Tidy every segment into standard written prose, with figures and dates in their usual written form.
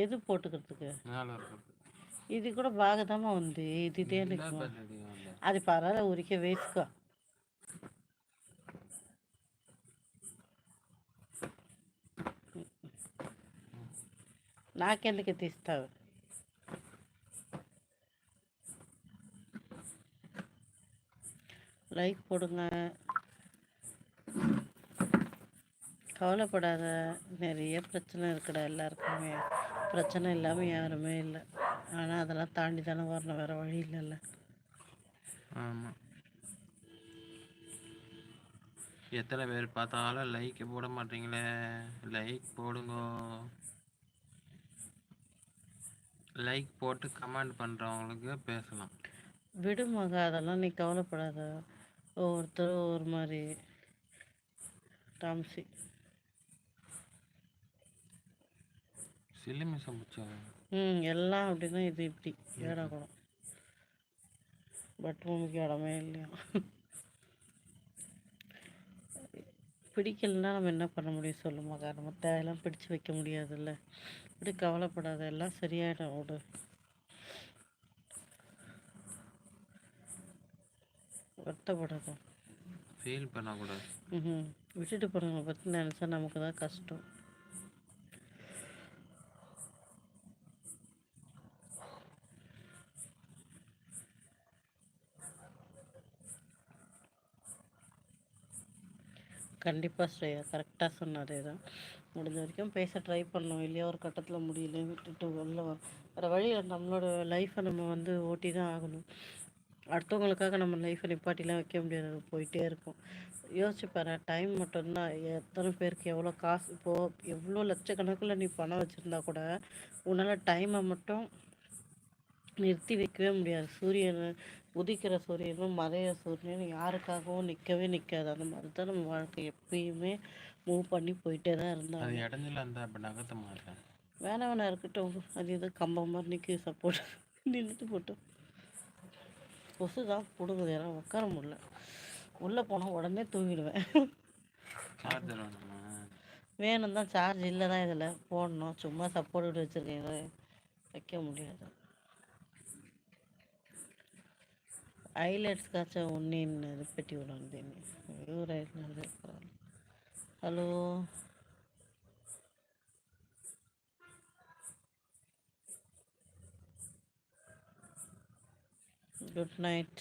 எது போட்டுக்கிறதுக்கு? மேலே இருக்கிறது ఇది కూడా బాగాదమ్మా ఉంది. ఇది దేనికి? అది పర్వాలేదు ఊరికే వేసుకో. నాకెందుకు తీస్తావు? லைக் போடுங்க, கவலைப்படாத. நிறைய பிரச்சனை இருக்குடா எல்லாருக்குமே. பிரச்சனை இல்லாமல் யாருமே இல்லை. ஆனால் அதெல்லாம் தாண்டி தானே வரணும், வேறு வழி இல்லைல்ல. ஆமாம். எத்தனை பேர் பார்த்தாலும் லைக் போட மாட்டீங்களே, லைக் போடுங்க. லைக் போட்டு கமெண்ட் பண்ணுறவங்களுக்கு பேசலாம். விடுமக, அதெல்லாம் நீ கவலைப்படாத. ஒவ்வொருத்தரும் ஒரு மாதிரி டாம்சி சில்லிமிசம் பிடிச்சாங்க. எல்லாம் அப்படின்னா இது இப்படி ஏடாகணும். பெட்ரூமுக்கு இடமே இல்லையா? பிடிக்கலன்னா நம்ம என்ன பண்ண முடியும் சொல்லுமாக்கா? நம்ம தேவையெல்லாம் பிடிச்சு வைக்க முடியாதுல்ல. இப்படி கவலைப்படாத, எல்லாம் சரியாயிடும். விடு, வருத்தப்படாத, ஃபீல் பண்ணக்கூடாது. விட்டுட்டு போகிறவங்களை பற்றி நினச்சா நமக்கு தான் கஷ்டம். கண்டிப்பாக ஸ்ரேயா கரெக்டாக சொன்னார். தான் முடிஞ்ச வரைக்கும் பேச ட்ரை பண்ணோம், இல்லையா ஒரு கட்டத்தில் முடியல, விட்டுட்டு வெளில வேறு வழியில் நம்மளோட லைஃப்பை நம்ம வந்து ஓட்டி தான் ஆகணும். அடுத்தவங்களுக்காக நம்ம லைஃப்பை நிப்பாட்டிலாம் வைக்க முடியாது, அது போயிட்டே இருக்கும். யோசிச்சுப்பாரு, டைம் மட்டும்தான். எத்தனை பேருக்கு எவ்வளோ காசு, இப்போது எவ்வளோ லட்சக்கணக்கில் நீ பணம் வச்சுருந்தா கூட உன்னால் டைமை மட்டும் நிறுத்தி வைக்கவே முடியாது. சூரியன் உதிக்கிற சூரியனும் மறைய சூரியனும் யாருக்காகவும் நிற்கவே நிற்காது. அந்த மாதிரி தான் நம்ம வாழ்க்கை எப்பயுமே மூவ் பண்ணி போயிட்டே தான் இருந்தாங்க. வேணா இருக்கட்டும், அது எது கம்பம் மாதிரி நிற்க சப்போர்ட் நின்றுட்டு போட்டோம். கொசு தான் பிடுங்குது, யாரும் உட்கார முடியல. உள்ளே போனால் உடனே தூங்கிடுவேன். வேணும் தான், சார்ஜ் இல்லை தான் இதில் போடணும். சும்மா சப்போர்ட் விட்டு வச்சுருக்கேன், வைக்க முடியாது. ஐலைட்ஸ்க்காச்சும் ஒன்றின்னு பெட்டி விடாது. Hello, good night.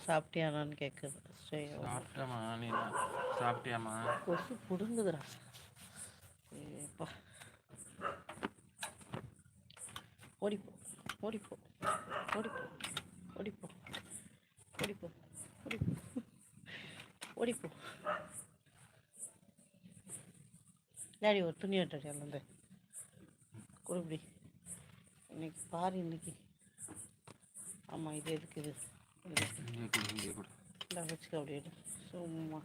சாப்பிட்டியானான்னு கேட்குது. சாப்பிட்டியாமா? கொசு பிடுங்குதுடா. ஏப்பா, ஓடிப்போ ஓடிப்போ ஓடிப்போ ஓடிப்போ ஓடிப்போ ஓடிப்போ ஓடிப்போ. டாடி ஒரு துணி ஆட்டாடி அந்த கொடுப்படி. இன்னைக்கு பாரு, இன்னைக்கு ஆமாம், இது எதுக்கு இது வச்சுக்க அப்படியே சும்மா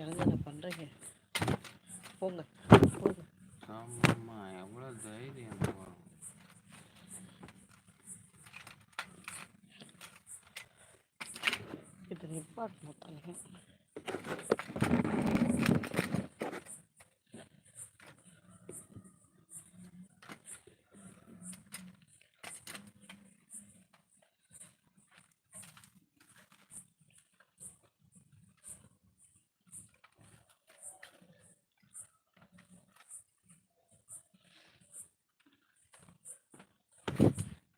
எனக்கு என்ன பண்ணுறீங்க? போங்க போங்க. எவ்வளோ தைரியம் இது நிப்பாட்டு மொத்தம்.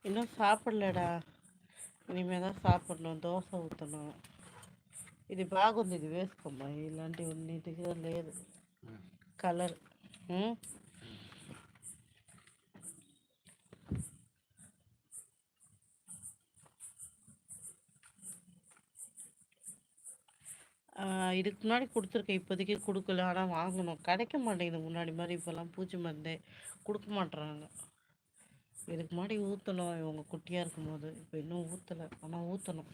இன்னும் சாப்பிடலடா, ఇనిమేద సాపడను దోశ ఊతను. ఇది బాగుంది, ఇది వేసుకోమ్మా. ఇలాంటి నీట్గా లేదు కలర్. இதுக்கு முன்னாடி கொடுத்துருக்கேன், இப்போதைக்கு கொடுக்கல. ஆனால் வாங்கணும், கிடைக்க மாட்டேங்குது முன்னாடி மாதிரி. இப்போல்லாம் பூச்சி மருந்தே கொடுக்க மாட்டுறாங்க. இதுக்கு முன்னாடி ஊற்றணும் இவங்க குட்டியாக இருக்கும்போது. இப்போ இன்னும் ஊற்றலை, ஆனால் ஊற்றணும்.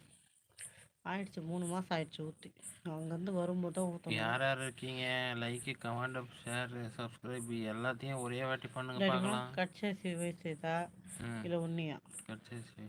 ஆயிடுச்சு, 3 மாதம் ஆயிடுச்சு ஊற்றி. அங்கேருந்து வரும்போது தான் ஊற்றணும். யார் யார் இருக்கீங்க? லைக்கு, கமெண்ட், ஷேர், சப்ஸ்கிரைப் எல்லாத்தையும் ஒரே வாட்டி பண்ணுங்க பார்க்கலாம். கட் చేసి వేసేదా ఇలా ఉన్నాయా? కట్ చేసి